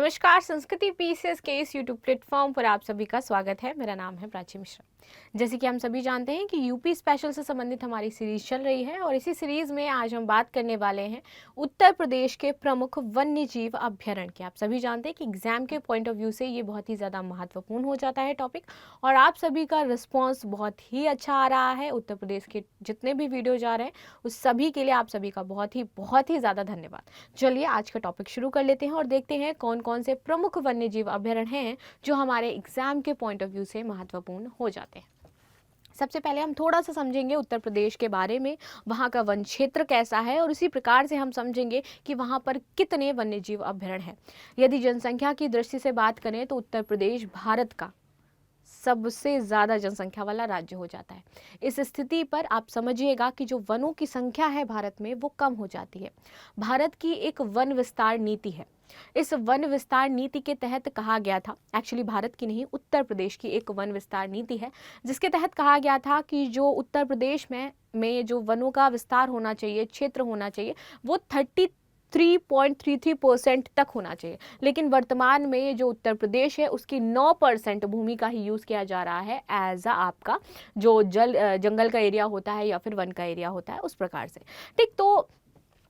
नमस्कार, संस्कृति पीसेस के इस यूट्यूब प्लेटफॉर्म पर आप सभी का स्वागत है। मेरा नाम है प्राची मिश्रा। जैसे कि हम सभी जानते हैं कि यूपी स्पेशल से संबंधित हमारी सीरीज चल रही है और इसी सीरीज में आज हम बात करने वाले हैं उत्तर प्रदेश के प्रमुख वन्य जीव अभ्यारण्य की। आप सभी जानते हैं कि एग्जाम के पॉइंट ऑफ व्यू से ये बहुत ही ज़्यादा महत्वपूर्ण हो जाता है टॉपिक, और आप सभी का रिस्पॉन्स बहुत ही अच्छा आ रहा है। उत्तर प्रदेश के जितने भी वीडियो जा रहे हैं उस सभी के लिए आप सभी का बहुत ही ज़्यादा धन्यवाद। चलिए आज का टॉपिक शुरू कर लेते हैं और देखते हैं कौन कौन से प्रमुख वन्य जीव अभ्यारण्य हैं जो हमारे एग्जाम के पॉइंट ऑफ व्यू से महत्वपूर्ण हो जाते हैं। सबसे पहले हम थोड़ा सा समझेंगे उत्तर प्रदेश के बारे में, वहाँ का वन क्षेत्र कैसा है, और इसी प्रकार से हम समझेंगे कि वहाँ पर कितने वन्यजीव अभ्यारण्य हैं। यदि जनसंख्या की दृष्टि से बात करें तो उत्तर प्रदेश भारत का सबसे ज़्यादा जनसंख्या वाला राज्य हो जाता है। इस स्थिति पर आप समझिएगा कि जो वनों की संख्या है भारत में वो कम हो जाती है। भारत की एक वन विस्तार नीति है। इस वन विस्तार नीति के तहत कहा गया था, एक्चुअली भारत की नहीं, उत्तर प्रदेश की एक वन विस्तार नीति है जिसके तहत कहा गया था कि जो उत्तर प्रदेश में जो वनों का विस्तार होना चाहिए, क्षेत्र होना चाहिए, वो 33.33% तक होना चाहिए। लेकिन वर्तमान में जो उत्तर प्रदेश है उसकी 9% भूमि का ही यूज़ किया जा रहा है एज आपका जो जंगल का एरिया होता है या फिर वन का एरिया होता है, उस प्रकार से। ठीक, तो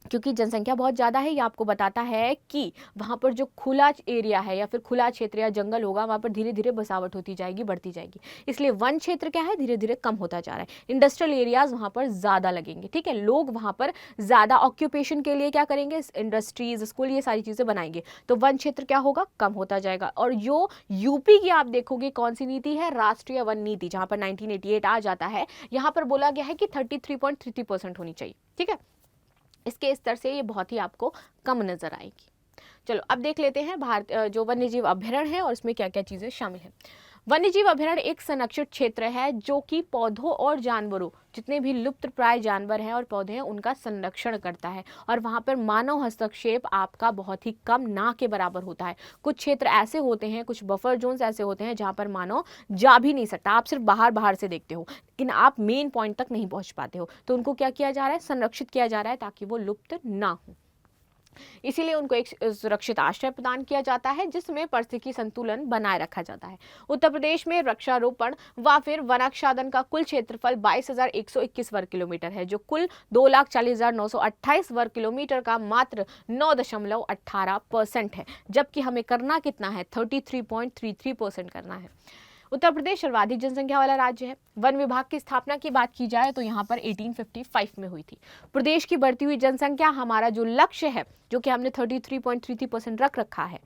क्योंकि जनसंख्या बहुत ज़्यादा है, ये आपको बताता है कि वहाँ पर जो खुला एरिया है या फिर खुला क्षेत्र या जंगल होगा वहाँ पर धीरे धीरे बसावट होती जाएगी, बढ़ती जाएगी। इसलिए वन क्षेत्र क्या है, धीरे धीरे कम होता जा रहा है। इंडस्ट्रियल एरियाज वहाँ पर ज़्यादा लगेंगे। ठीक है, लोग वहाँ पर ज़्यादा ऑक्यूपेशन के लिए क्या करेंगे, इंडस्ट्रीज, स्कूल, ये सारी चीज़ें बनाएंगे, तो वन क्षेत्र क्या होगा, कम होता जाएगा। और जो यूपी की आप देखोगे कौन सी नीति है, राष्ट्रीय वन नीति, जहाँ पर 1988 आ जाता है, यहाँ पर बोला गया है कि 33.33% होनी चाहिए। ठीक है, इसके स्तर से ये बहुत ही आपको कम नजर आएगी। चलो अब देख लेते हैं भारत जो वन्यजीव अभ्यारण्य है और इसमें क्या क्या चीजें शामिल हैं। वन्यजीव अभ्यारण्य एक संरक्षित क्षेत्र है जो कि पौधों और जानवरों, जितने भी लुप्त प्राय जानवर हैं और पौधे हैं, उनका संरक्षण करता है। और वहाँ पर मानव हस्तक्षेप आपका बहुत ही कम, ना के बराबर होता है। कुछ क्षेत्र ऐसे होते हैं, कुछ बफर जोन्स ऐसे होते हैं जहाँ पर मानव जा भी नहीं सकता, आप सिर्फ बाहर बाहर से देखते हो लेकिन आप मेन पॉइंट तक नहीं पहुँच पाते हो, तो उनको क्या किया जा रहा है, संरक्षित किया जा रहा है ताकि वो लुप्त ना हो। इसीलिए उनको एक सुरक्षित आश्रय प्रदान किया जाता है जिसमें परिस्थिति संतुलन बनाए रखा जाता है। उत्तर प्रदेश में वृक्षारोपण व फिर वनाच्छादन का कुल क्षेत्रफल 22,121 वर्ग किलोमीटर है, जो कुल 2,40,928 वर्ग किलोमीटर का मात्र 9.18% है, जबकि हमें करना कितना है, 33.33% करना है। उत्तर प्रदेश सर्वाधिक जनसंख्या वाला राज्य है। वन विभाग की स्थापना की बात की जाए तो यहाँ पर 1855 में हुई थी। प्रदेश की बढ़ती हुई जनसंख्या, हमारा जो लक्ष्य है, जो कि हमने 33.33% रख रखा है,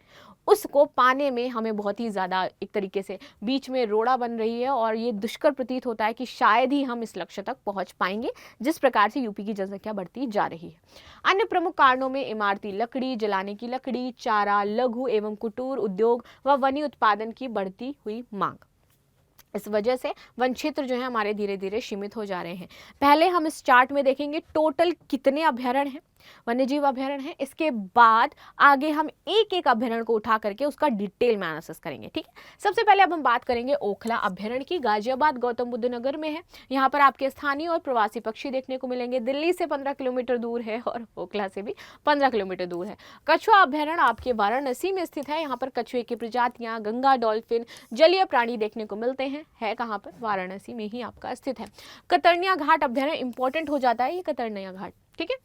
उसको पाने में हमें बहुत ही ज़्यादा एक तरीके से बीच में रोड़ा बन रही है और ये दुष्कर प्रतीत होता है कि शायद ही हम इस लक्ष्य तक पहुंच पाएंगे जिस प्रकार से यूपी की जनसंख्या बढ़ती जा रही है। अन्य प्रमुख कारणों में इमारती लकड़ी, जलाने की लकड़ी, चारा, लघु एवं कुटीर उद्योग व वनी उत्पादन की बढ़ती हुई मांग, इस वजह से वन क्षेत्र जो है हमारे धीरे धीरे सीमित हो जा रहे हैं। पहले हम इस चार्ट में देखेंगे टोटल कितने अभ्यारण्य हैं, वन्यजीव अभ्यारण्य है। इसके बाद आगे हम एक एक अभ्यारण्य को उठा करके उसका डिटेल में एनालिसिस करेंगे। ठीक है, सबसे पहले अब हम बात करेंगे ओखला अभ्यारण्य की। गाजियाबाद गौतम बुद्ध नगर में है। यहाँ पर आपके स्थानीय और प्रवासी पक्षी देखने को मिलेंगे। दिल्ली से 15 किलोमीटर दूर है और ओखला से भी 15 किलोमीटर दूर है। कछुआ अभ्यारण्य आपके वाराणसी में स्थित है। यहाँ पर कछुए की प्रजातियां, गंगा डॉल्फिन, जलीय प्राणी देखने को मिलते हैं। है कहाँ पर, वाराणसी में ही आपका स्थित है। कतर्निया घाट अभ्यारण्य इंपॉर्टेंट हो जाता है ये कतर्निया घाट। ठीक है,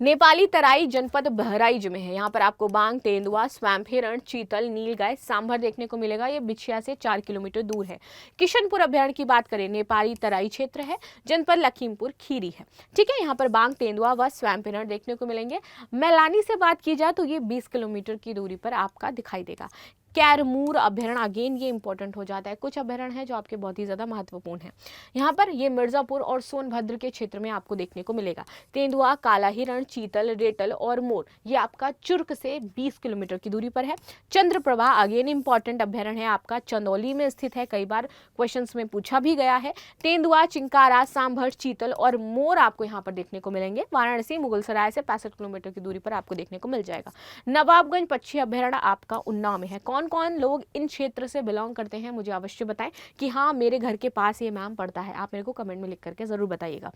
नेपाली तराई जनपद बहराइच में है। यहाँ पर आपको बांग, तेंदुआ, स्वैम्प हिरण, चीतल, नीलगाय, सांभर देखने को मिलेगा। ये बिछिया से 4 किलोमीटर दूर है। किशनपुर अभ्यारण्य की बात करें, नेपाली तराई क्षेत्र है, जनपद लखीमपुर खीरी है। ठीक है, यहाँ पर बांग, तेंदुआ व स्वैम्प हिरण देखने को मिलेंगे। मैलानी से बात की जाए तो ये 20 किलोमीटर की दूरी पर आपका दिखाई देगा। कैरमूर अभ्यारण्य, अगेन ये इंपॉर्टेंट हो जाता है। कुछ अभ्यारण्य है जो आपके बहुत ही ज्यादा महत्वपूर्ण है। यहाँ पर ये मिर्जापुर और सोनभद्र के क्षेत्र में आपको देखने को मिलेगा। तेंदुआ, काला हिरण, चीतल, रेटल और मोर ये आपका चुर्क से 20 किलोमीटर की दूरी पर है। चंद्रप्रभा अगेन इंपॉर्टेंट अभ्यारण्य है, आपका चंदौली में स्थित है, कई बार क्वेश्चंस में पूछा भी गया है। तेंदुआ, चिंकारा, सांभर, चीतल और मोर आपको यहाँ पर देखने को मिलेंगे। वाराणसी मुगलसराय से 65 किलोमीटर की दूरी पर आपको देखने को मिल जाएगा। नवाबगंज पक्षी अभ्यारण्य आपका उन्नाव में है। कौन कौन लोग इन क्षेत्र से बिलोंग करते हैं मुझे अवश्य बताएं कि हाँ मेरे घर के पास ये मैम पड़ता है। आप मेरे को कमेंट में लिख करके जरूर बताइएगा।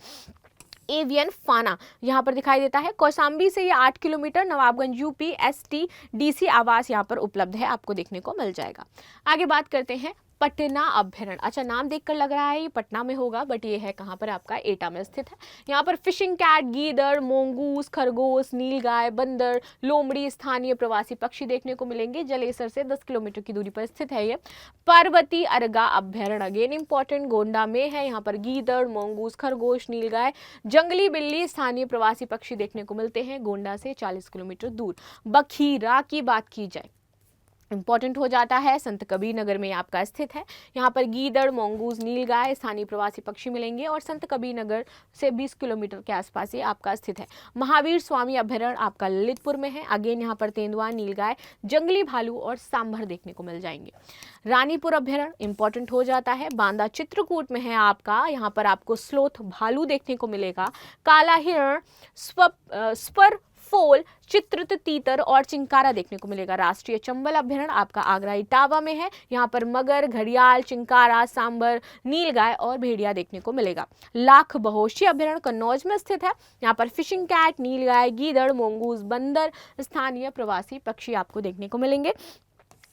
एवियन फाना यहाँ पर दिखाई देता है। कौशाम्बी से ये 8 किलोमीटर, नवाबगंज यूपी, STDC आवास यहाँ पर उपलब्ध है, आपको देखने को मिल जाएगा। आगे बात करते हैं पटना अभ्यारण्य। अच्छा, नाम देखकर लग रहा है ये पटना में होगा, बट ये है कहाँ पर, आपका एटा में स्थित है। यहाँ पर फिशिंग कैट, गीदड़, मोंगूस, खरगोश, नीलगाय, बंदर, लोमड़ी, स्थानीय प्रवासी पक्षी देखने को मिलेंगे। जलेसर से 10 किलोमीटर की दूरी पर स्थित है ये। पार्वती अर्गा अभ्यारण्य अगेन इंपॉर्टेंट, गोंडा में है। यहाँ पर गीदड़, मोंगूस, खरगोश, नीलगाय, जंगली बिल्ली, स्थानीय प्रवासी पक्षी देखने को मिलते हैं, गोंडा से 40 किलोमीटर दूर। बखीरा की बात की जाए, इंपॉर्टेंट हो जाता है, संत कबीर नगर में आपका स्थित है। यहाँ पर गीदड़, मोंगूज, नीलगाय, स्थानीय प्रवासी पक्षी मिलेंगे और संत कबीर नगर से 20 किलोमीटर के आसपास ये आपका स्थित है। महावीर स्वामी अभ्यारण्य आपका ललितपुर में है। अगेन यहाँ पर तेंदुआ, नीलगाय, जंगली भालू और सांभर देखने को मिल जाएंगे। रानीपुर अभ्यारण्य इंपॉर्टेंट हो जाता है, बांदा चित्रकूट में है आपका। यहाँ पर आपको स्लोथ भालू देखने को मिलेगा, काला हिरण, स्पर फोल, चित्रित तीतर और चिंकारा देखने को मिलेगा। राष्ट्रीय चंबल अभ्यारण्य आपका आगरा इटावा में है। यहाँ पर मगर, घड़ियाल, चिंकारा, सांबर, नीलगाय और भेड़िया देखने को मिलेगा। लाख बहोशी अभ्यारण्य कन्नौज में स्थित है। यहाँ पर फिशिंग कैट, नीलगाय, गीदड़, मोंगूस, बंदर, स्थानीय प्रवासी पक्षी आपको देखने को मिलेंगे।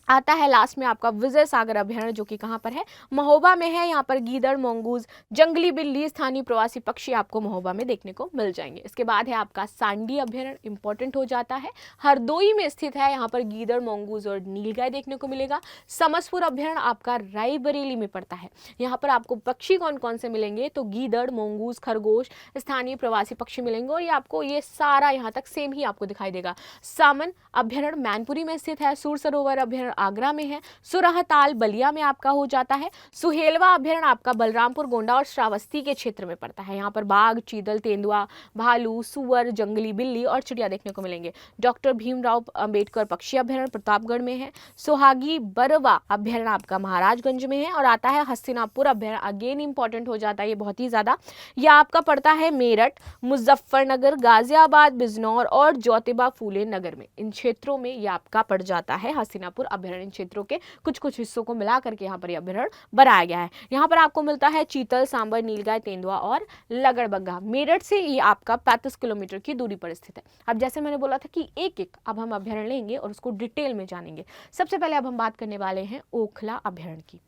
आता है लास्ट में आपका विजय सागर अभ्यारण्य, जो कि कहाँ पर है, महोबा में है। यहाँ पर गीदड़, मोंगूज, जंगली बिल्ली, स्थानीय प्रवासी पक्षी आपको महोबा में देखने को मिल जाएंगे। इसके बाद है आपका सांडी अभ्यारण्य, इंपॉर्टेंट हो जाता है, हरदोई में स्थित है। यहाँ पर गीदड़, मोंगूज और नीलगाय देखने को मिलेगा। समसपुर अभ्यारण्य आपका रायबरेली में पड़ता है। यहाँ पर आपको पक्षी कौन कौन से मिलेंगे, तो गीदड़, मोंगूज, खरगोश, स्थानीय प्रवासी पक्षी मिलेंगे और ये आपको ये सारा यहाँ तक सेम ही आपको दिखाई देगा। सामन अभ्यारण्य मैनपुरी में स्थित है। सूर सरोवर अभ्यारण्य आगरा में है। सुरहताल बलिया में आपका हो जाता है। सुहेलवा अभ्यारण्य आपका बलरामपुर, गोंडा और श्रावस्ती के क्षेत्र में पड़ता है। यहाँ पर बाघ, चीतल, तेंदुआ, भालू, सुअर, जंगली बिल्ली और चिड़िया देखने को मिलेंगे। डॉक्टर भीमराव अंबेडकर पक्षी अभ्यारण्य प्रतापगढ़ में है। सोहागी बरवा अभ्यारण्य आपका महाराजगंज में है। और आता है हस्तिनापुर अभ्यारण्य, अगेन इंपॉर्टेंट हो जाता है ये बहुत ही ज्यादा। यह आपका पड़ता है मेरठ, मुजफ्फरनगर, गाजियाबाद, बिजनौर और ज्योतिबा फूले नगर में। इन क्षेत्रों में यह आपका पड़ जाता है हस्तिनापुर अभ्यारण्य। क्षेत्रों के कुछ कुछ हिस्सों को मिला करके यहाँ पर अभ्यारण्य बनाया गया है। यहाँ पर आपको मिलता है चीतल, सांबर, नीलगाय, तेंदुआ और लगड़बग्गा। मेरठ से ये आपका 35 किलोमीटर की दूरी पर स्थित है। अब जैसे मैंने बोला था कि एक एक अब हम अभ्यारण्य लेंगे और उसको डिटेल में जानेंगे। सबसे पहले अब हम बात करने वाले हैं ओखला अभ्यारण्य की।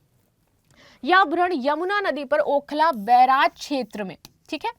यह अभ्यारण्य यमुना नदी पर ओखला बैराज क्षेत्र में, ठीक है,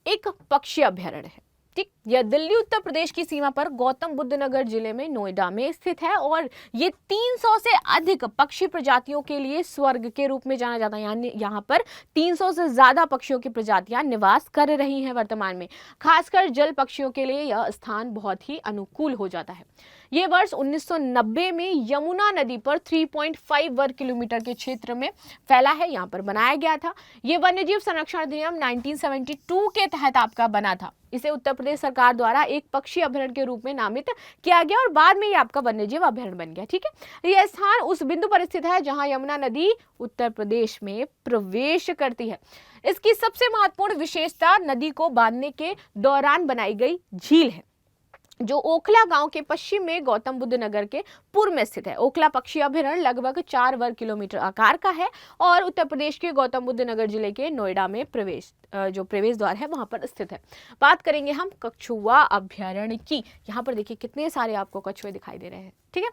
एक पक्षी अभ्यारण्य है। ठीक, यह दिल्ली उत्तर प्रदेश की सीमा पर गौतम बुद्ध नगर जिले में नोएडा में स्थित है और ये 300 से अधिक पक्षी प्रजातियों के लिए स्वर्ग के रूप में जाना जाता है। यानी यहाँ पर 300 से ज्यादा पक्षियों की प्रजातियां निवास कर रही हैं वर्तमान में। खासकर जल पक्षियों के लिए यह स्थान बहुत ही अनुकूल हो जाता है। ये वर्ष 1990 में यमुना नदी पर 3.5 वर्ग किलोमीटर के क्षेत्र में फैला है, यहाँ पर बनाया गया था। ये वन्यजीव संरक्षण अधिनियम 1972 के तहत आपका बना था। इसे उत्तर प्रदेश सरकार द्वारा एक पक्षी अभ्यारण्य के रूप में नामित किया गया और बाद में ये आपका वन्यजीव अभ्यारण्य बन गया। ठीक है, यह स्थान उस बिंदु पर स्थित है जहां यमुना नदी उत्तर प्रदेश में प्रवेश करती है। इसकी सबसे महत्वपूर्ण विशेषता नदी को बांधने के दौरान बनाई गई झील है, जो ओखला गांव के पश्चिम में गौतम बुद्ध नगर के पूर्व में स्थित है। ओखला पक्षी अभ्यारण्य लगभग 4 वर्ग किलोमीटर आकार का है और उत्तर प्रदेश के गौतम बुद्ध नगर जिले के नोएडा में जो प्रवेश द्वार है वहां पर स्थित है। बात करेंगे हम कछुआ अभ्यारण्य की। यहाँ पर देखिए कितने सारे आपको कछुए दिखाई दे रहे हैं। ठीक है,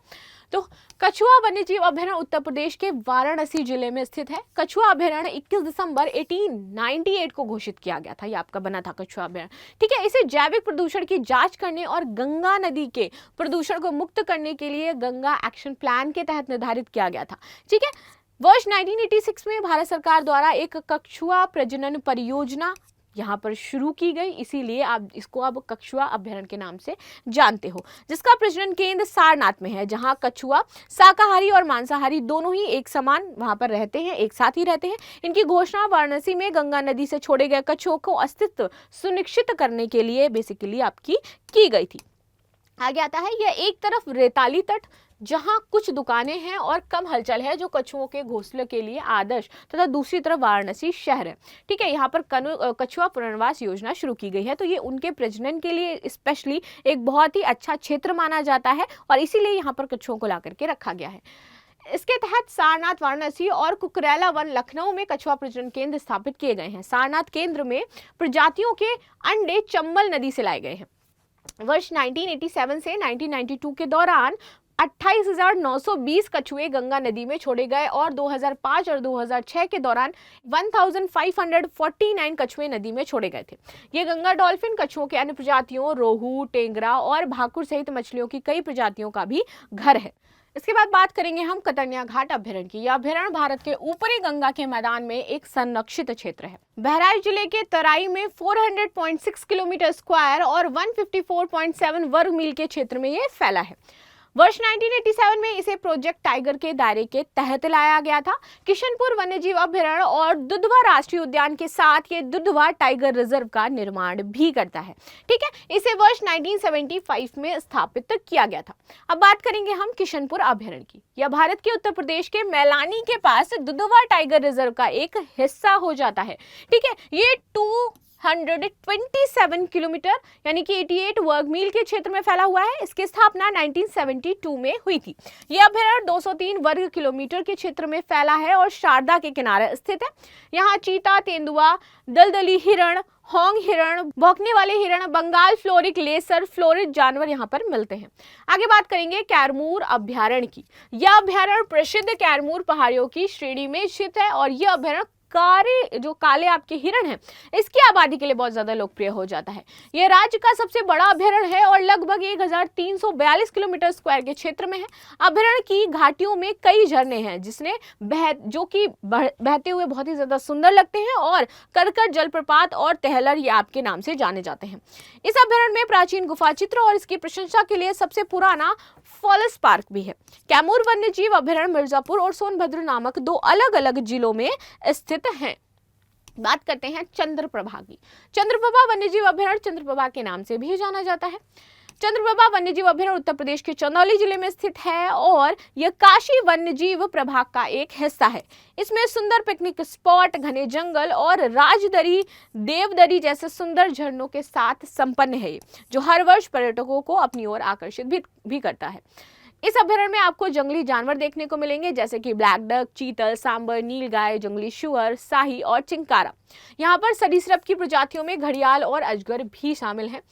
तो कछुआ वन्यजीव अभ्यारण्य उत्तर प्रदेश के वाराणसी जिले में स्थित है। कछुआ अभ्यारण्य 21 दिसंबर 1898 को घोषित किया गया था। ये आपका बना था कछुआ अभ्यारण्य। ठीक है, इसे जैविक प्रदूषण की जांच करने और गंगा नदी के प्रदूषण को मुक्त करने के लिए गंगा एक्शन प्लान के तहत निर्धारित किया गया था। ठीक है, वर्ष 1986 में भारत सरकार द्वारा एक कछुआ प्रजनन परियोजना यहाँ पर शुरू की गई, इसीलिए आप इसको अब कछुआ अभ्यारण्य के नाम से जानते हो, जिसका प्रजनन केंद्र सारनाथ में है, जहाँ कछुआ शाकाहारी और मांसाहारी दोनों ही एक समान वहां पर रहते हैं, एक साथ ही रहते हैं। इनकी घोषणा वाराणसी में गंगा नदी से छोड़े गए कछुओं को अस्तित्व सुनिश्चित करने के लिए बेसिकली आपकी की गई थी। आगे आता है, यह एक तरफ रेताली तट जहां कुछ दुकानें हैं और कम हलचल है, जो कछुओं के घोंसले के लिए आदर्श, तथा दूसरी तरफ वाराणसी शहर है। ठीक है, यहाँ पर कछुआ पुनर्वास योजना शुरू की गई है, तो ये उनके प्रजनन के लिए स्पेशली एक बहुत ही अच्छा क्षेत्र माना जाता है और इसीलिए यहाँ पर कछुओं को ला करके रखा गया है। इसके तहत सारनाथ वाराणसी और कुकरेला वन लखनऊ में कछुआ प्रजनन केंद्र स्थापित किए गए हैं। सारनाथ केंद्र में प्रजातियों के अंडे चंबल नदी से लाए गए हैं। वर्ष 1987 से 1992 के दौरान 28,920 कछुए गंगा नदी में छोड़े गए और 2005 और 2006 के दौरान 1,549 कछुए नदी में छोड़े गए थे। ये गंगा डॉल्फिन कछुओं के अन्य प्रजातियों रोहू, टेंगरा और भाकुर सहित मछलियों की कई प्रजातियों का भी घर है। इसके बाद बात करेंगे हम कतर्निया घाट अभ्यारण्य की। यह अभ्यारण्य भारत के ऊपरी गंगा के मैदान में एक संरक्षित क्षेत्र है। बहराइच जिले के तराई में 400.6 किलोमीटर स्क्वायर और 154.7 वर्ग मील के क्षेत्र में यह फैला है। वर्ष 1987 में इसे प्रोजेक्ट टाइगर के दायरे के तहत लाया गया था। किशनपुर वन्यजीव अभ्यारण्य और दुधवा राष्ट्रीय उद्यान के साथ ये दुधवा टाइगर रिजर्व का निर्माण भी करता है। ठीक है, इसे वर्ष 1975 में स्थापित किया गया था। अब बात करेंगे हम किशनपुर अभ्यारण्य की। यह भारत के उत्तर प्रदेश के मैलानी के पास दुधवा टाइगर रिजर्व का एक हिस्सा हो जाता है। ठीक है, ये 227 किलोमीटर यानी कि 88 वर्ग मील के क्षेत्र में फैला हुआ है। इसकी स्थापना 1972 में हुई थी। यह अभ्यारण्य 203 वर्ग किलोमीटर के क्षेत्र में फैला है और शारदा के किनारे स्थित है। यहाँ चीता, तेंदुआ, दलदली हिरण, होंग हिरण, भौंकने वाले हिरण, बंगाल फ्लोरिक लेसर फ्लोरिड जानवर यहाँ पर मिलते हैं। आगे बात करेंगे कैमूर अभ्यारण्य की। यह अभ्यारण्य प्रसिद्ध कैमूर पहाड़ियों की श्रेणी में स्थित है और यह अभ्यारण्य काले आपके हिरण हैं, इसकी आबादी के लिए बहुत ज्यादा लोकप्रिय हो जाता है। यह राज्य का सबसे बड़ा अभ्यारण्य है और लगभग 1342 किलोमीटर स्क्वायर के क्षेत्र में है। अभ्यारण्य की घाटियों में कई झरने हैं जो कि बहते हुए बहुत ही ज्यादा सुंदर लगते हैं और करकट जलप्रपात और तहलर ये आपके नाम से जाने जाते हैं। इस अभ्यारण्य में प्राचीन गुफा चित्र और इसकी प्रशंसा के लिए सबसे पुराना फॉल्स पार्क भी है। कैमूर वन्यजीव अभ्यारण्य मिर्जापुर और सोनभद्र नामक दो अलग अलग जिलों में स्थित हैं। बात करते हैं चंद्रप्रभा की। चंद्रप्रभा वन्यजीव अभ्यारण्य चंद्रप्रभा के नाम से भी जाना जाता है। चंद्रप्रभा वन्यजीव अभ्यारण्य उत्तर प्रदेश के चंदौली जिले में स्थित है और यह काशी वन्यजीव प्रभाग का एक हिस्सा है। इसमें सुंदर पिकनिक स्पॉट, घने जंगल और राजदरी, देवदरी जैसे सुंदर झरनों के साथ संपन्न है, जो हर वर्ष पर्यटकों को अपनी ओर आकर्षित भी करता है। इस अभ्यारण्य में आपको जंगली जानवर देखने को मिलेंगे जैसे कि ब्लैक डक, चीतल, सांबर, नीलगाय, जंगली शुअर, शाही और चिंकारा। यहाँ पर सरीसृप की प्रजातियों में घड़ियाल और अजगर भी शामिल हैं।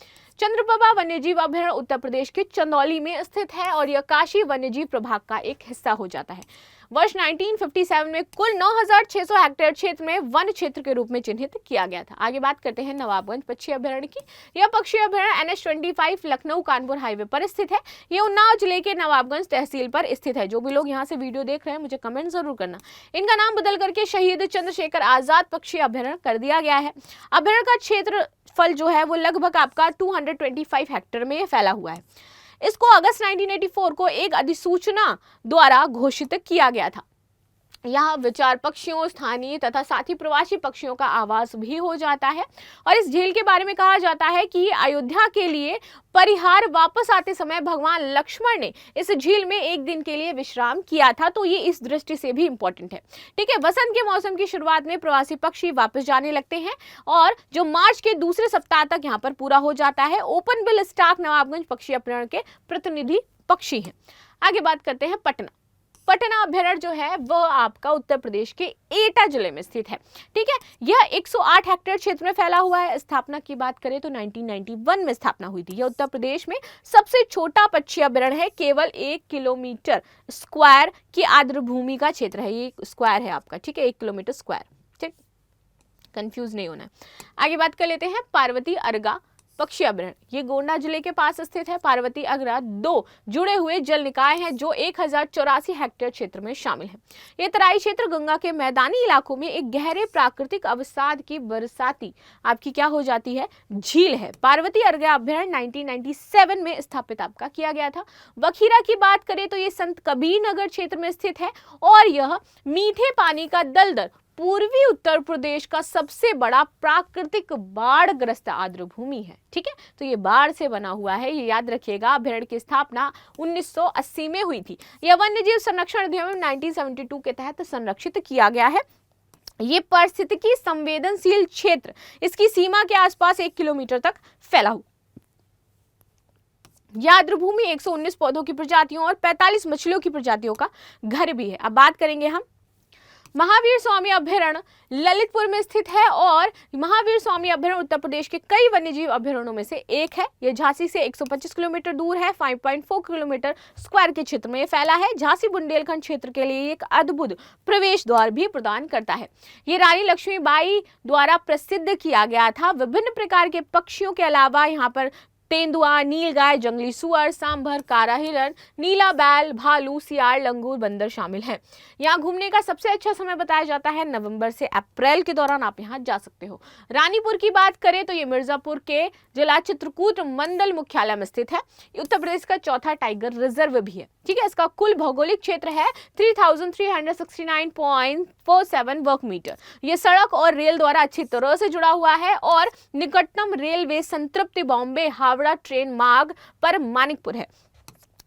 चंद्रप्रभा वन्यजीव अभ्यारण्य उत्तर प्रदेश के चंदौली में स्थित है और यह काशी वन्यजीव प्रभाग का एक हिस्सा हो जाता है। वर्ष 1957 में कुल 9,600 हेक्टेयर क्षेत्र में वन क्षेत्र के रूप में चिन्हित किया गया था। आगे बात करते हैं नवाबगंज पक्षी अभ्यारण्य की। यह पक्षी अभ्यारण्य NH-25 लखनऊ कानपुर हाईवे पर स्थित है। यह उन्नाव जिले के नवाबगंज तहसील पर स्थित है। जो भी लोग यहाँ से वीडियो देख रहे हैं मुझे कमेंट जरूर करना। इनका नाम बदल करके शहीद चंद्रशेखर आजाद पक्षी अभ्यारण्य कर दिया गया है। अभ्यारण्य का क्षेत्रफल जो है वो लगभग आपका 225 हेक्टेयर में फैला हुआ है। इसको अगस्त 1984 को एक अधिसूचना द्वारा घोषित किया गया था। यहाँ विचार पक्षियों, स्थानीय तथा साथ ही प्रवासी पक्षियों का आवास भी हो जाता है। और इस झील के बारे में कहा जाता है कि अयोध्या के लिए परिहार वापस आते समय भगवान लक्ष्मण ने इस झील में एक दिन के लिए विश्राम किया था, तो ये इस दृष्टि से भी इंपॉर्टेंट है। ठीक है, वसंत के मौसम की शुरुआत में प्रवासी पक्षी वापस जाने लगते हैं और जो मार्च के दूसरे सप्ताह तक यहाँ पर पूरा हो जाता है। ओपन बिल स्टार्क नवाबगंज पक्षी अभ्यारण्य के प्रतिनिधि पक्षी हैं। आगे बात करते हैं पटना। पटना अभ्यारण्य जो है वह आपका उत्तर प्रदेश के एटा जिले में स्थित है। ठीक है, यह 108 हेक्टेयर क्षेत्र में फैला हुआ है। स्थापना की बात करें तो 1991 में स्थापना हुई थी। यह उत्तर प्रदेश में सबसे छोटा पक्षी अभ्यारण्य है। केवल 1 किलोमीटर स्क्वायर की आर्द्र भूमि का क्षेत्र है। ये स्क्वायर है आपका, ठीक है, 1 किलोमीटर स्क्वायर। ठीक, कंफ्यूज नहीं होना है। आगे बात कर लेते हैं पार्वती अर्गा पक्षी अभ्यारण्य। ये गोंडा जिले के पास स्थित है। पार्वती अर्गा 2 जुड़े हुए जल निकाय हैं जो 1084 हेक्टेयर क्षेत्र में शामिल है। ये तराई क्षेत्र गंगा के मैदानी इलाकों में एक गहरे प्राकृतिक अवसाद की बरसाती आपकी क्या हो जाती है, झील है। पार्वती अर्गा अभ्यारण्य 1997 में स्थापित आपका किया गया था। वखीरा की बात करें तो ये संत कबीर नगर क्षेत्र में स्थित है और यह मीठे पानी का दलदल पूर्वी उत्तर प्रदेश का सबसे बड़ा प्राकृतिक बाढ़ग्रस्त आर्द्र भूमि है। ठीक है, तो ये बाढ़ से बना हुआ है, ये याद रखिएगा। अभ्यारण्य की स्थापना 1980 में हुई थी। यह वन्यजीव संरक्षण अधिनियम 1972 के तहत संरक्षित किया गया है। ये पारिस्थितिकी संवेदनशील क्षेत्र इसकी सीमा के आसपास 1 किलोमीटर तक फैला हुआ। यह आर्द्रभूमि 119 पौधों की प्रजातियों और 45 मछलियों की प्रजातियों का घर भी है। अब बात करेंगे हम महावीर स्वामी अभयारण्य ललितपुर में स्थित है और महावीर स्वामी अभयारण्य उत्तर प्रदेश के कई वन्यजीव अभयारण्यों में से एक है। यह झांसी से 125 किलोमीटर दूर है। 5.4 किलोमीटर स्क्वायर के क्षेत्र में फैला है। झांसी बुंदेलखंड क्षेत्र के लिए एक अद्भुत प्रवेश द्वार भी प्रदान करता है। ये रानी लक्ष्मीबाई द्वारा प्रसिद्ध किया गया था। विभिन्न प्रकार के पक्षियों के अलावा यहाँ पर तेंदुआ, नीलगाय, जंगली सुअर, सांभर, कारा हिरण, नीला बैल, भालू, सियार, लंगूर, बंदर शामिल हैं। यहाँ घूमने का सबसे अच्छा समय बताया जाता है नवंबर से अप्रैल के दौरान आप यहाँ जा सकते हो। रानीपुर की बात करें तो ये मिर्जापुर के जिला चित्रकूट मंडल मुख्यालय में स्थित है। उत्तर प्रदेश का चौथा टाइगर रिजर्व भी है। ठीक है, इसका कुल भौगोलिक क्षेत्र है 3369.47 वर्ग मीटर। ये सड़क और रेल द्वारा अच्छी तरह से जुड़ा हुआ है और निकटतम रेलवे संतृप्ति बॉम्बे हावड़ा ट्रेन मार्ग पर मानिकपुर है।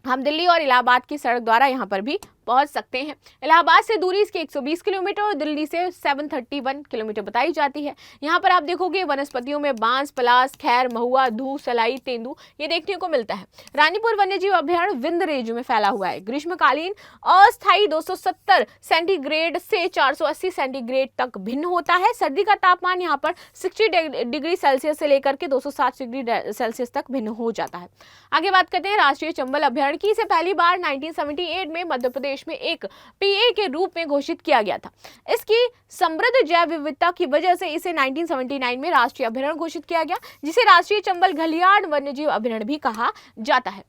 हम दिल्ली और इलाहाबाद की सड़क द्वारा यहाँ पर भी पहुंच सकते हैं। इलाहाबाद से दूरी इसकी 120 किलोमीटर और दिल्ली से 731 किलोमीटर बताई जाती है। यहाँ पर आप देखोगे वनस्पतियों में बांस, पलास, खैर, महुआ, धू, सलाई, तेंदू ये देखने को मिलता है। रानीपुर वन्यजीव अभयारण्य विंध्य रेंज में फैला हुआ है। ग्रीष्मकालीन अस्थायी 270 सेंटीग्रेड से 480 सेंटीग्रेड तक भिन्न होता है। सर्दी का तापमान यहाँ पर 60 डिग्री सेल्सियस से लेकर के 260 डिग्री सेल्सियस तक भिन्न हो जाता है। आगे बात करते हैं राष्ट्रीय चंबल अभयारण्य की। इसे पहली बार 1978 में मध्य प्रदेश में एक पीए के रूप में घोषित किया गया था। इसकी समृद्ध जैव विविधता की वजह से इसे 1979 में राष्ट्रीय अभयारण्य घोषित किया गया, जिसे राष्ट्रीय चंबल घलियाड़ वन्यजीव अभयारण्य भी कहा जाता है।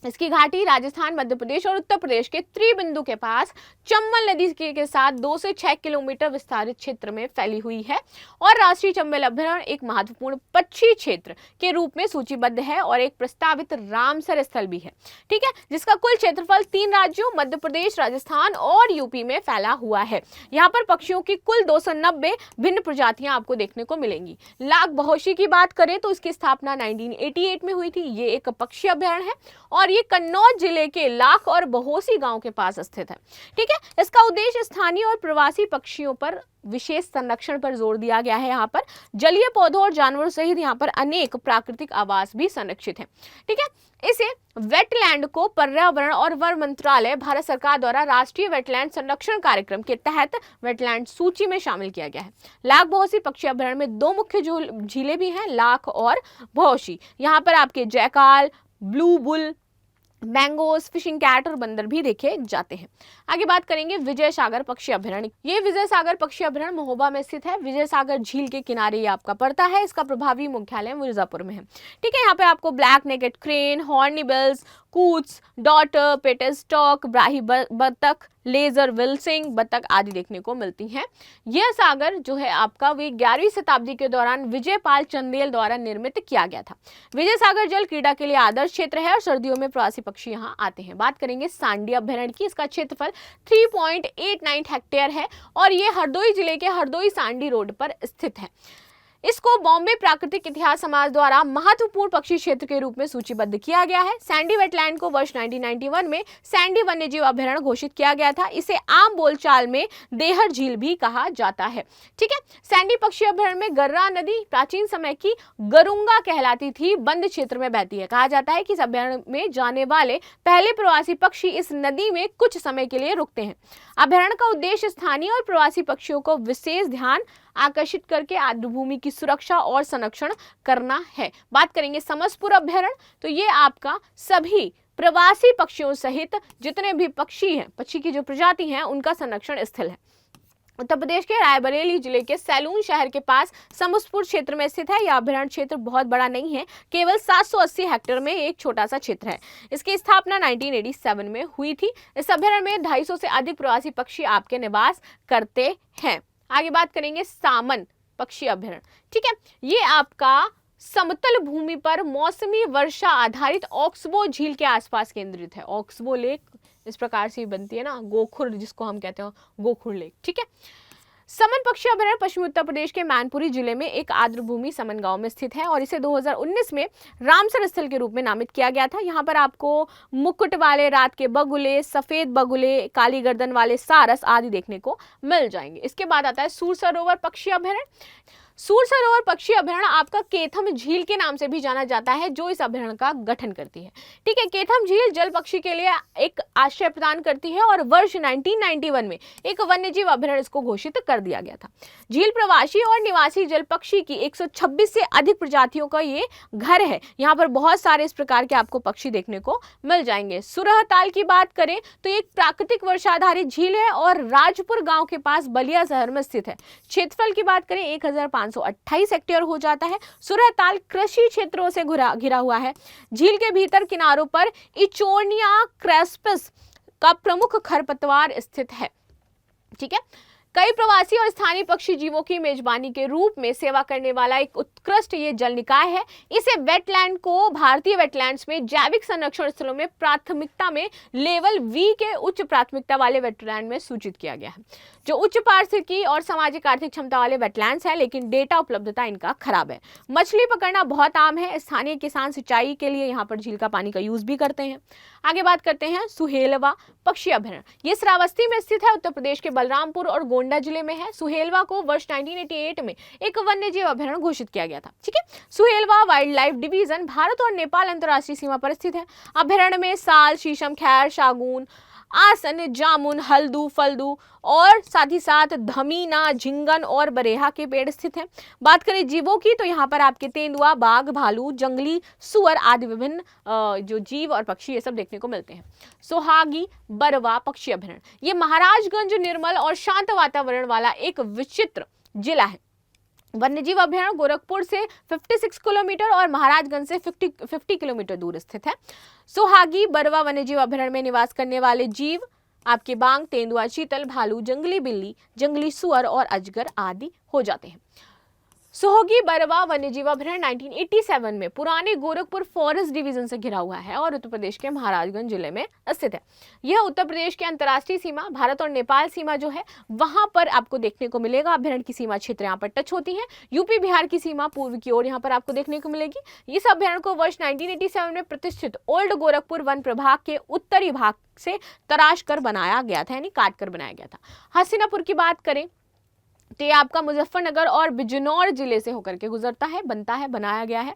इसकी घाटी राजस्थान, मध्य प्रदेश और उत्तर प्रदेश के त्रिबिंदु के पास चंबल नदी के साथ 2 से 6 किलोमीटर विस्तारित क्षेत्र में फैली हुई है और राष्ट्रीय चंबल अभयारण्य एक महत्वपूर्ण पक्षी क्षेत्र के रूप में सूचीबद्ध है और एक प्रस्तावित रामसर स्थल भी है। ठीक है, जिसका कुल क्षेत्रफल 3 राज्यों मध्य प्रदेश, राजस्थान और यूपी में फैला हुआ है। यहाँ पर पक्षियों की कुल 290 भिन्न प्रजातियां आपको देखने को मिलेंगी। लाख बहोशी की बात करें तो इसकी स्थापना 1988 में हुई थी। ये एक पक्षी अभयारण्य है और ये कन्नौज जिले के लाख और बहोसी गांव के पास स्थित है। ठीक है, इसका उद्देश्य स्थानीय और प्रवासी पक्षियों पर विशेष संरक्षण पर जोर दिया गया है। यहाँ पर जलीय पौधों और जानवरों सहित यहाँ पर अनेक प्राकृतिक आवास भी संरक्षित हैं। ठीक है, इसे वेटलैंड को पर्यावरण और वन मंत्रालय भारत सरकार द्वारा राष्ट्रीय वेटलैंड संरक्षण कार्यक्रम के तहत वेटलैंड सूची में शामिल किया गया है। लाख बहोसी पक्षी अभयारण्य में 2 मुख्य झीलें भी हैं, लाख और बहोशी। यहाँ पर आपके jackal, blue bull, mongoose, fishing cat और बंदर भी देखे जाते हैं। आगे बात करेंगे विजय सागर पक्षी अभयारण्य। ये विजय सागर पक्षी अभयारण्य महोबा में स्थित है। विजय सागर झील के किनारे ये आपका पड़ता है। इसका प्रभावी मुख्यालय मिर्जापुर में है। ठीक है, यहाँ पे आपको black naked crane, हॉर्निबिल्स, Koontz, daughter, पेटेस्टॉक, Brahui बतख, लेजर विल्सिंग बतख आदि देखने को मिलती हैं। यह सागर जो है आपका वे 11वीं शताब्दी के दौरान विजयपाल चंदेल द्वारा निर्मित किया गया था। विजय सागर जल क्रीड़ा के लिए आदर्श क्षेत्र है और सर्दियों में प्रवासी पक्षी यहाँ आते हैं। बात करेंगे सांडी अभयारण्य की। इसका क्षेत्रफल 3.89 हेक्टेयर है और ये हरदोई जिले के हरदोई सांडी रोड पर स्थित है। इसको बॉम्बे प्राकृतिक इतिहास समाज द्वारा महत्वपूर्ण पक्षी क्षेत्र के रूप में सूचीबद्ध किया गया है। सैंडी वेटलैंड को वर्ष 1991 में सैंडी वन्यजीव अभयारण्य घोषित किया गया था। इसे आम बोलचाल में देहर झील भी कहा जाता है। ठीक है, सैंडी पक्षी अभयारण्य में गर्रा नदी प्राचीन समय की गरुंगा कहलाती थी, बंद क्षेत्र में बहती है। कहा जाता है कि इस अभयारण्य में जाने वाले पहले प्रवासी पक्षी इस नदी में कुछ समय के लिए रुकते हैं। अभयारण्य का उद्देश्य स्थानीय और प्रवासी पक्षियों को विशेष ध्यान आकर्षित करके आर्द्रभूमि की सुरक्षा और संरक्षण करना है। बात करेंगे समसपुर अभयारण्य, तो ये आपका सभी प्रवासी पक्षियों सहित जितने भी पक्षी हैं, पक्षी की जो प्रजाति हैं, उनका संरक्षण स्थल है। उत्तर प्रदेश के रायबरेली जिले के सैलून शहर के पास समसपुर क्षेत्र में स्थित है। यह अभयारण्य क्षेत्र बहुत बड़ा नहीं है, केवल 780 हेक्टेयर में एक छोटा सा क्षेत्र है। इसकी स्थापना 1987 में हुई थी। इस अभयारण्य में 250 से अधिक प्रवासी पक्षी आपके निवास करते हैं। आगे बात करेंगे सामन पक्षी अभयारण्य। ठीक है, ये आपका समतल भूमि पर मौसमी वर्षा आधारित ऑक्सबो झील के आसपास केंद्रित है। ऑक्सबो लेक इस प्रकार से बनती है ना, गोखुर जिसको हम कहते हैं, गोखुर लेक। ठीक है, समन पक्षी अभयारण्य पश्चिमी उत्तर प्रदेश के मैनपुरी जिले में एक आर्द्रभूमि समन गांव में स्थित है और इसे 2019 में रामसर स्थल के रूप में नामित किया गया था। यहाँ पर आपको मुकुट वाले रात के बगुले, सफेद बगुले, काली गर्दन वाले सारस आदि देखने को मिल जाएंगे। इसके बाद आता है सूर सरोवर पक्षी अभयारण्य। सूर सरोवर पक्षी अभयारण्य आपका केथम झील के नाम से भी जाना जाता है, जो इस अभयारण्य का गठन करती है। ठीक है, केथम झील जल पक्षी के लिए एक आश्रय प्रदान करती है और वर्ष 1991 में एक वन्यजीव अभयारण्य इसको घोषित कर दिया गया था। झील प्रवासी और निवासी जल पक्षी की 126 से अधिक प्रजातियों का ये घर है। यहाँ पर बहुत सारे इस प्रकार के आपको पक्षी देखने को मिल जाएंगे। सुरहताल की बात करें तो एक प्राकृतिक वर्षाधारित झील है और राजपुर गांव के पास बलिया शहर में स्थित है। क्षेत्रफल की बात करें 1528 हेक्टेयर हो जाता है। सुरहताल कृषि क्षेत्रों से घिरा हुआ है। झील के भीतर किनारों पर इचोर्निया क्रेस्पिस का प्रमुख खरपतवार स्थित है। ठीक है, कई प्रवासी और स्थानीय पक्षी जीवों की मेजबानी के रूप में सेवा करने वाला एक उत्कृष्ट ये जल निकाय है। इसे वेटलैंड को भारतीय वेटलैंड्स में जैविक संरक्षण स्थलों में प्राथमिकता में लेवल वी के उच्च प्राथमिकता वाले वेटलैंड में सूचित किया गया है, जो उच्च पारिस्थितिकी और सामाजिक आर्थिक क्षमता वाले वेटलैंड्स है, लेकिन डेटा उपलब्धता इनका खराब है। मछली पकड़ना बहुत आम है। स्थानीय किसान सिंचाई के लिए यहाँ पर झील का पानी का यूज भी करते हैं। आगे बात करते हैं सुहेलवा पक्षी अभयारण्य। ये श्रावस्ती में स्थित है, उत्तर प्रदेश के बलरामपुर और गोंडा जिले में है। सुहेलवा को वर्ष 1988 में एक वन्यजीव अभयारण्य घोषित किया गया था। ठीक है, Suhelwa wild life division Bharat और नेपाल अंतर्राष्ट्रीय सीमा पर स्थित है। अभयारण्य में साल, शीशम, खैर, शागुन, आसन, जामुन, हल्दू, फल्दू और साथ ही साथ धमीना, झिंगन और बरेहा के पेड़ स्थित हैं। बात करें जीवों की तो यहाँ पर आपके तेंदुआ, बाघ, भालू, जंगली सुअर आदि विभिन्न जो जीव और पक्षी ये सब देखने को मिलते हैं। सोहागी बरवा पक्षी अभयारण्य, ये महाराजगंज निर्मल और शांत वातावरण वाला एक विचित्र जिला है। वन्यजीव अभयारण्य गोरखपुर से 56 किलोमीटर और महाराजगंज से 50 किलोमीटर दूर स्थित है। सोहागी बरवा वन्यजीव अभयारण्य में निवास करने वाले जीव आपके बांग, तेंदुआ, चीतल, भालू, जंगली बिल्ली, जंगली सुअर और अजगर आदि हो जाते हैं। सोहागी बरवा वन्यजीव अभयारण्य 1987 में पुराने गोरखपुर फॉरेस्ट डिवीजन से घिरा हुआ है और उत्तर प्रदेश के महाराजगंज जिले में स्थित है। यह उत्तर प्रदेश के अंतर्राष्ट्रीय सीमा, भारत और नेपाल सीमा जो है वहां पर आपको देखने को मिलेगा। अभयारण्य की सीमा क्षेत्र यहाँ पर टच होती है। यूपी बिहार की सीमा पूर्व की ओर यहाँ पर आपको देखने को मिलेगी। इस अभयारण्य को वर्ष 1987 में प्रतिष्ठित ओल्ड गोरखपुर वन प्रभाग के उत्तरी भाग से तराश कर बनाया गया था, यानी काट कर बनाया गया था। हस्तिनापुर की बात करें तो ये आपका मुजफ्फरनगर और बिजनौर जिले से होकर के गुजरता है, बनता है, बनाया गया है।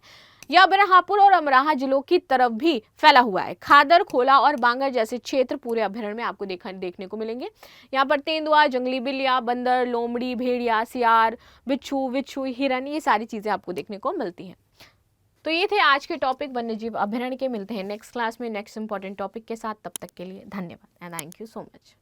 यह बरहापुर और अमराहा जिलों की तरफ भी फैला हुआ है। खादर, खोला और बांगर जैसे क्षेत्र पूरे अभयारण्य में आपको देखने को मिलेंगे। यहाँ पर तेंदुआ, जंगली बिल्लियां, बंदर, लोमड़ी, भेड़िया, सियार, बिच्छू, हिरन, ये सारी चीजें आपको देखने को मिलती हैं। तो ये थे आज के टॉपिक वन्यजीव अभयारण्य के। मिलते हैं नेक्स्ट क्लास में नेक्स्ट इंपॉर्टेंट टॉपिक के साथ। तब तक के लिए धन्यवाद and thank you so much.